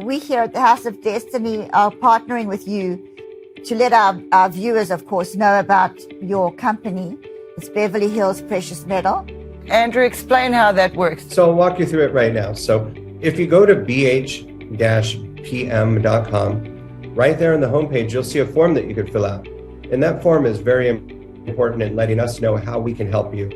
We here at the House of Destiny are partnering with you to let our viewers, of course, know about your company. It's Beverly Hills Precious Metal. Andrew, explain how that works. So I'll walk you through it right now. So if you go to bh-pm.com, right there on the homepage, you'll see a form that you could fill out. And that form is very important in letting us know how we can help you.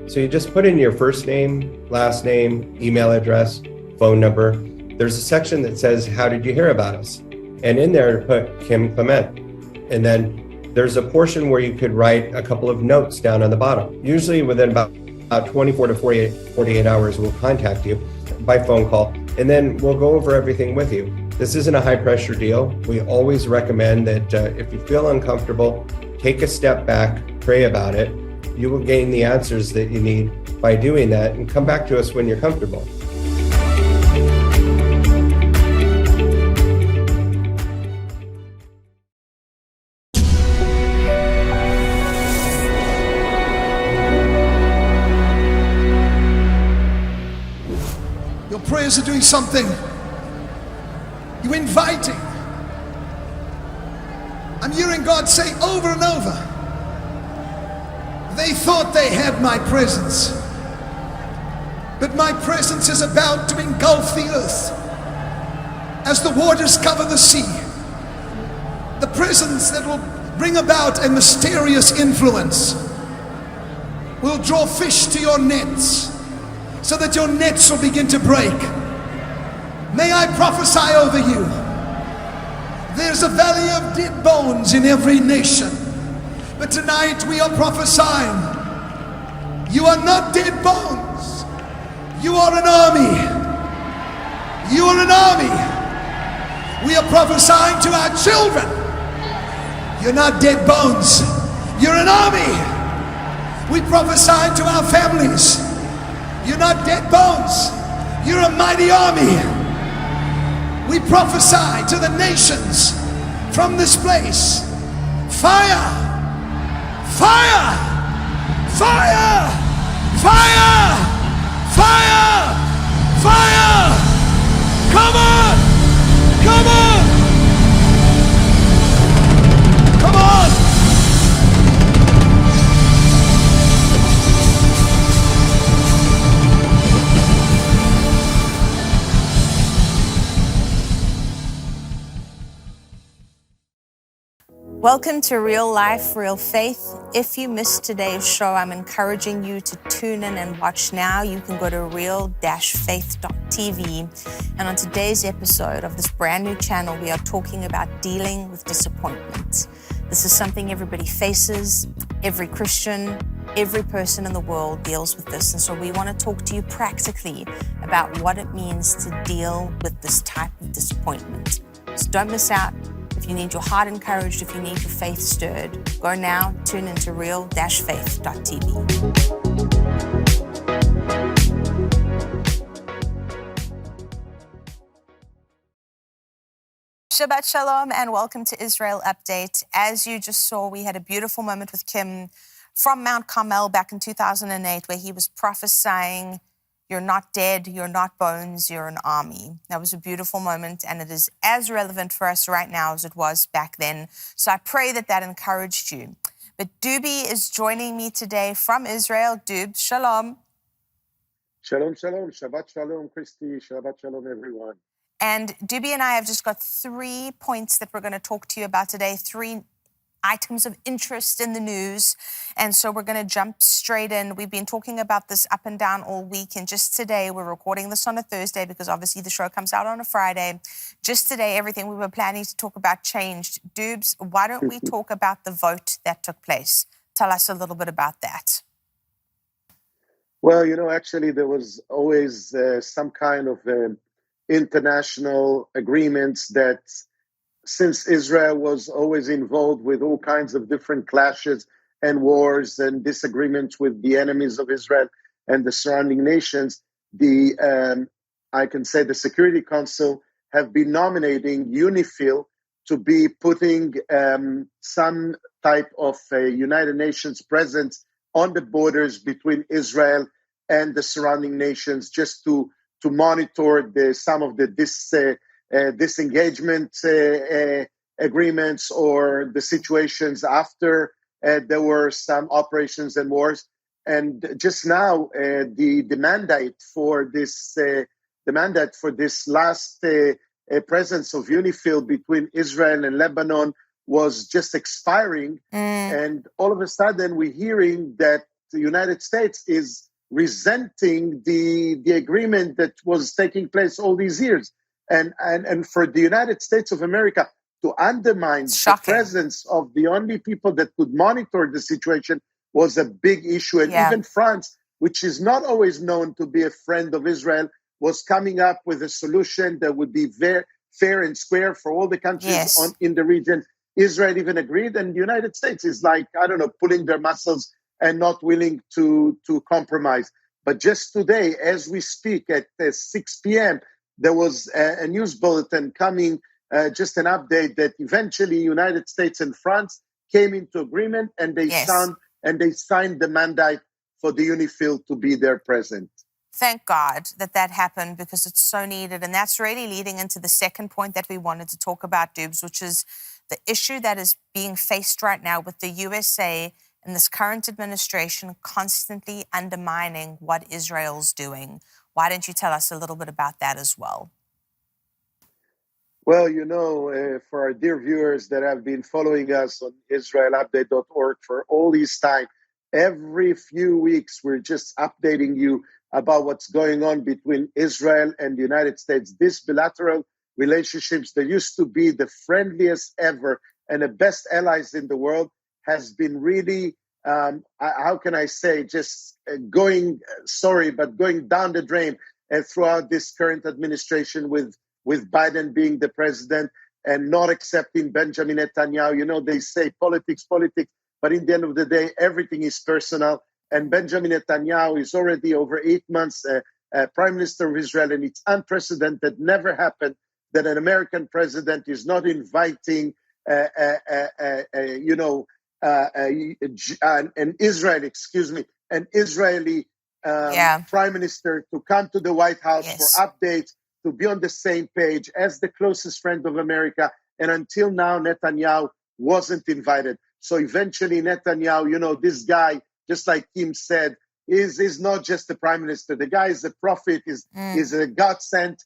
So you just put in your first name, last name, email address, phone number. There's a section that says, how did you hear about us? And in there, put Kim Clement. And then there's a portion where you could write a couple of notes down on the bottom. Usually within about 24 to 48 hours, we'll contact you by phone call, and then we'll go over everything with you. This isn't a high pressure deal. We always recommend that if you feel uncomfortable, take a step back, pray about it. You will gain the answers that you need by doing that, and come back to us when you're comfortable. Your prayers are doing something. You're inviting. I'm hearing God say over and over, they thought they had my presence, but my presence is about to engulf the earth as the waters cover the sea. The presence that will bring about a mysterious influence will draw fish to your nets, so that your nets will begin to break. May I prophesy over you. There's a valley of dead bones in every nation. But tonight we are prophesying. You are not dead bones. You are an army. You are an army. We are prophesying to our children. You're not dead bones. You're an army. We prophesy to our families. You're not dead bones. You're a mighty army. We prophesy to the nations from this place. Fire! Fire! Fire! Fire! Fire! Fire! Come on! Come on! Come on! Welcome to Real Life, Real Faith. If you missed today's show, I'm encouraging you to tune in and watch now. You can go to real-faith.tv. And on today's episode of this brand new channel, we are talking about dealing with disappointment. This is something everybody faces. Every Christian, every person in the world deals with this. And so we want to talk to you practically about what it means to deal with this type of disappointment. So don't miss out. If you need your heart encouraged, if you need your faith stirred, go now, tune into real-faith.tv. Shabbat Shalom and welcome to Israel Update. As you just saw, we had a beautiful moment with Kim from Mount Carmel back in 2008 where he was prophesying, you're not dead, you're not bones, you're an army. That was a beautiful moment, and it is as relevant for us right now as it was back then. So I pray that that encouraged you. But Doobie is joining me today from Israel. Doob, shalom. Shalom, shalom. Shabbat shalom, Christie. Shabbat shalom, everyone. And Doobie and I have just got 3 points that we're going to talk to you about today, 3 items of interest in the news. And so we're going to jump straight in. We've been talking about this up and down all week. And just today, we're recording this on a Thursday because obviously the show comes out on a Friday. Just today, everything we were planning to talk about changed. Doobs, why don't we talk about the vote that took place? Tell us a little bit about that. Well, actually, there was always some kind of international agreements that since Israel was always involved with all kinds of different clashes and wars and disagreements with the enemies of Israel and the surrounding nations, I can say the Security Council have been nominating UNIFIL to be putting some type of United Nations presence on the borders between Israel and the surrounding nations, just to monitor some of the disengagement agreements or the situations after there were some operations and wars. And just now, the mandate for this last presence of UNIFIL between Israel and Lebanon was just expiring. And all of a sudden, we're hearing that the United States is resenting the agreement that was taking place all these years. And for the United States of America to undermine the presence of the only people that could monitor the situation was a big issue. And even France, which is not always known to be a friend of Israel, was coming up with a solution that would be very fair and square for all the countries in the region. Israel even agreed, and the United States is like, I don't know, pulling their muscles and not willing to compromise. But just today, as we speak, at 6 p.m., there was a news bulletin coming, just an update that eventually United States and France came into agreement, and they signed the mandate for the UNIFIL to be there present. Thank God that happened, because it's so needed. And that's really leading into the second point that we wanted to talk about, Doobs, which is the issue that is being faced right now with the USA and this current administration constantly undermining what Israel's doing. Why don't you tell us a little bit about that as well? Well, for our dear viewers that have been following us on IsraelUpdate.org for all this time, every few weeks we're just updating you about what's going on between Israel and the United States. These bilateral relationships that used to be the friendliest ever and the best allies in the world has been really, how can I say, just going down the drain throughout this current administration with Biden being the president and not accepting Benjamin Netanyahu. They say politics, but in the end of the day, everything is personal. And Benjamin Netanyahu is already over 8 months Prime Minister of Israel, and it's unprecedented. Never happened that an American president is not inviting an Israeli Prime Minister to come to the White House for updates, to be on the same page as the closest friend of America. And until now, Netanyahu wasn't invited. So eventually Netanyahu, this guy, just like Kim said, is not just the prime minister. The guy is a prophet, is a God sent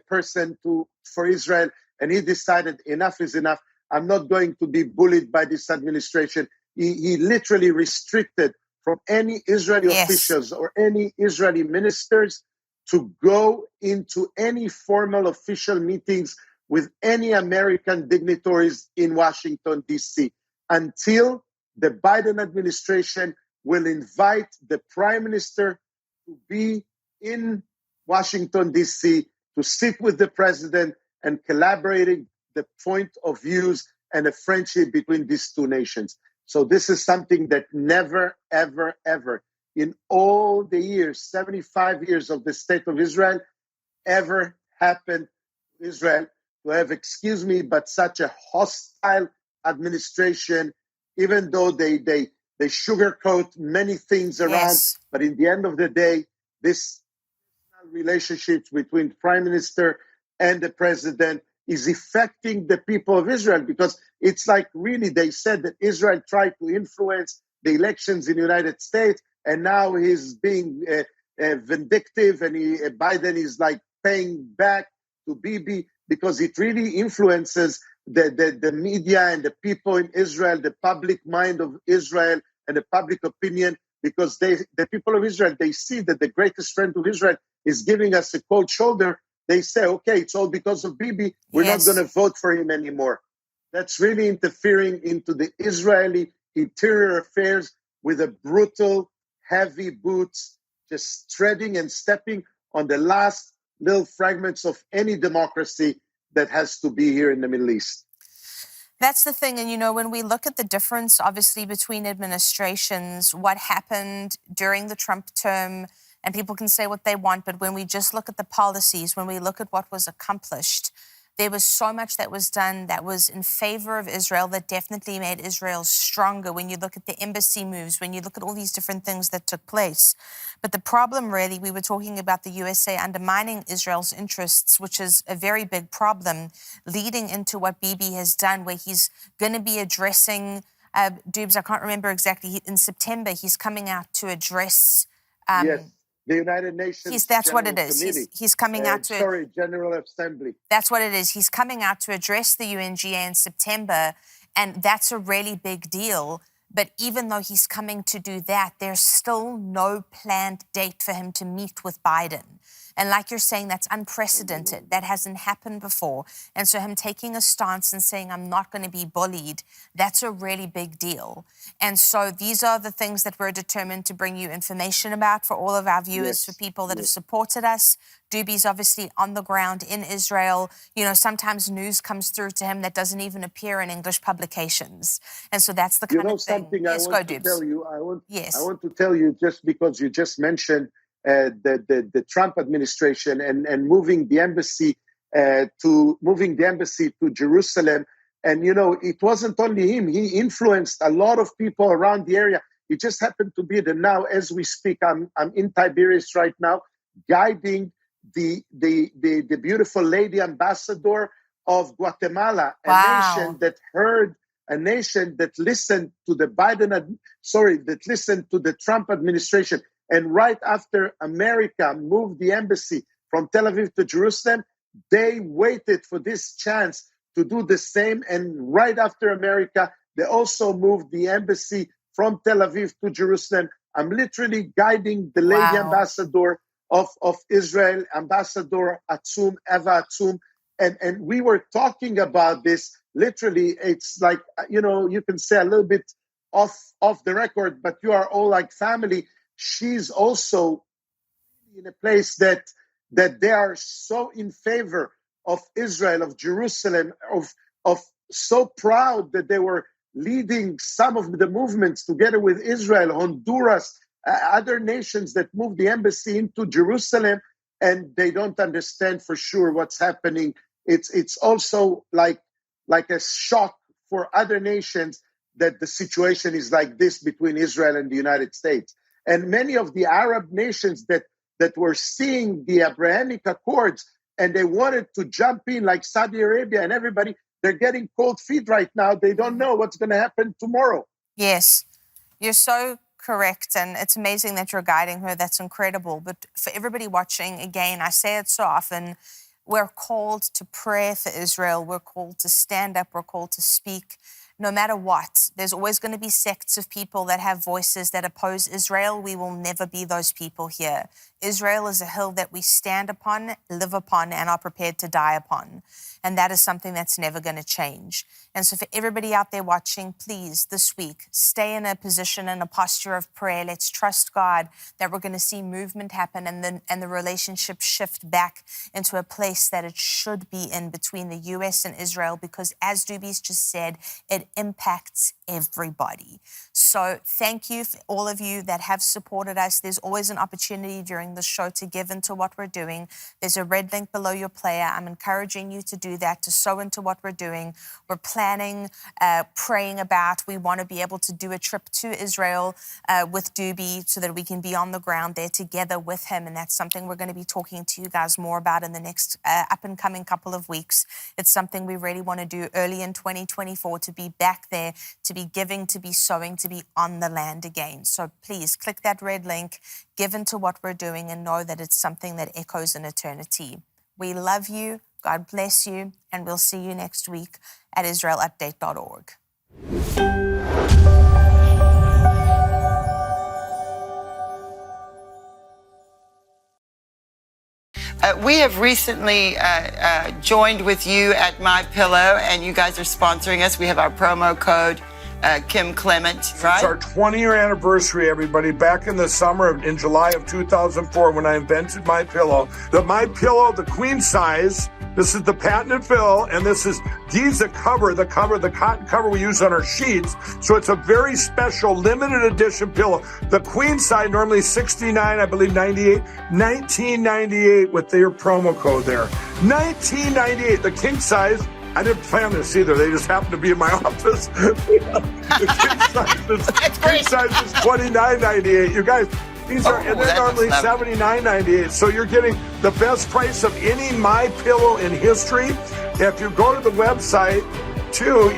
person for Israel. And he decided enough is enough. I'm not going to be bullied by this administration. He literally restricted from any Israeli officials or any Israeli ministers to go into any formal official meetings with any American dignitaries in Washington, D.C., until the Biden administration will invite the prime minister to be in Washington, D.C., to sit with the president and collaborating the point of views and a friendship between these two nations. So this is something that never, ever, ever in all the years, 75 years of the state of Israel, ever happened to Israel to have, but such a hostile administration, even though they sugarcoat many things around. But in the end of the day, this relationships between prime minister and the president is affecting the people of Israel, because it's like, really, they said that Israel tried to influence the elections in the United States, and now he's being vindictive, and Biden is like paying back to Bibi, because it really influences the media and the people in Israel, the public mind of Israel and the public opinion, because the people of Israel, they see that the greatest friend of Israel is giving us a cold shoulder. They say, okay, it's all because of Bibi. We're not going to vote for him anymore. That's really interfering into the Israeli interior affairs with a brutal, heavy boots, just treading and stepping on the last little fragments of any democracy that has to be here in the Middle East. That's the thing. And, when we look at the difference, obviously, between administrations, what happened during the Trump term, and people can say what they want, but when we just look at the policies, when we look at what was accomplished, There was so much that was done that was in favor of Israel, that definitely made Israel stronger. When you look at the embassy moves, when you look at all these different things that took place. But the problem really, we were talking about the USA undermining Israel's interests, which is a very big problem, leading into what Bibi has done, where he's going to be addressing, Doobs, I can't remember exactly, in September, he's coming out to address... yes, the United Nations that's what General it is. Committee. He's coming out to... General Assembly. That's what it is. He's coming out to address the UNGA in September, and that's a really big deal. But even though he's coming to do that, there's still no planned date for him to meet with Biden. And like you're saying, that's unprecedented. That hasn't happened before. And so him taking a stance and saying, I'm not going to be bullied, that's a really big deal. And so these are the things that we're determined to bring you information about for all of our viewers, for people that have supported us. Doobie's obviously on the ground in Israel. You know, sometimes news comes through to him that doesn't even appear in English publications. And so that's the kind of thing. Something yes, I want go, to Doobs. tell you. I want to tell you, just because you just mentioned the Trump administration and moving the embassy to Jerusalem. And, you know, it wasn't only him. He influenced a lot of people around the area. It just happened to be that now, as we speak, I'm in Tiberias right now, guiding the beautiful lady ambassador of Guatemala, a nation that listened to that listened to the Trump administration. And right after America moved the embassy from Tel Aviv to Jerusalem, they waited for this chance to do the same. And right after America, they also moved the embassy from Tel Aviv to Jerusalem. I'm literally guiding the lady ambassador of Israel, Ambassador Eva Atzum. And we were talking about this. Literally, it's like, you know, you can say a little bit off the record, but you are all like family. She's also in a place that they are so in favor of Israel, of Jerusalem, of so proud that they were leading some of the movements together with Israel, Honduras, other nations that moved the embassy into Jerusalem, and they don't understand for sure what's happening. It's also like a shock for other nations that the situation is like this between Israel and the United States. And many of the Arab nations that were seeing the Abrahamic Accords and they wanted to jump in, like Saudi Arabia and everybody, they're getting cold feet right now. They don't know what's going to happen tomorrow. Yes, you're so correct. And it's amazing that you're guiding her. That's incredible. But for everybody watching, again, I say it so often, we're called to pray for Israel. We're called to stand up. We're called to speak. No matter what, there's always going to be sects of people that have voices that oppose Israel. We will never be those people here. Israel is a hill that we stand upon, live upon, and are prepared to die upon. And that is something that's never going to change. And so for everybody out there watching, please, this week, stay in a position and a posture of prayer. Let's trust God that we're going to see movement happen and the relationship shift back into a place that it should be in between the U.S. and Israel, because as Doobie's just said, it impacts everybody. So thank you for all of you that have supported us. There's always an opportunity during the show to give into what we're doing. There's a red link below your player. I'm encouraging you to do that, to sow into what we're doing. We're planning, praying about, we want to be able to do a trip to Israel with Doobie so that we can be on the ground there together with him. And that's something we're going to be talking to you guys more about in the next up and coming couple of weeks. It's something we really want to do early in 2024, to be back there, to be giving, to be sowing, to be on the land again. So please click that red link, give into what we're doing, and know that it's something that echoes in eternity. We love you. God bless you. And we'll see you next week at israelupdate.org. We have recently joined with you at My Pillow, and you guys are sponsoring us. We have our promo code Kim Clement, right? It's our 20-year anniversary, everybody. Back in the summer, in July of 2004, when I invented My Pillow. The My Pillow, the queen size. This is the patented fill, and this is the cotton cover we use on our sheets. So it's a very special, limited edition pillow. The queen size, normally $69, I believe $98, $19.98 with their promo code there. $19.98. The king size, I didn't plan this either. They just happened to be in my office. The king size is $29.98. You guys, these are, and they're normally $79.98. So you're getting the best price of any My Pillow in history. If you go to the website, too,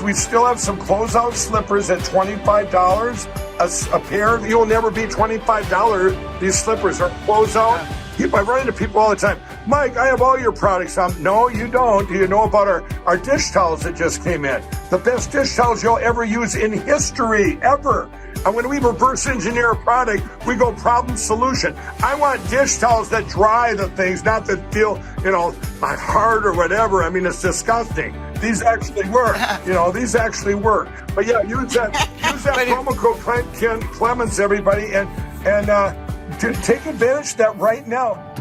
we still have some closeout slippers at $25 a pair. You'll never be $25. These slippers are closeout. I run into people all the time. Mike, I have all your products. No, you don't. Do you know about our dish towels that just came in? The best dish towels you'll ever use in history, ever. And when we reverse engineer a product, we go problem solution. I want dish towels that dry the things, not that feel, my heart or whatever. I mean, it's disgusting. These actually work. These actually work. But yeah, use that promo code Clements, everybody, and take advantage of that right now.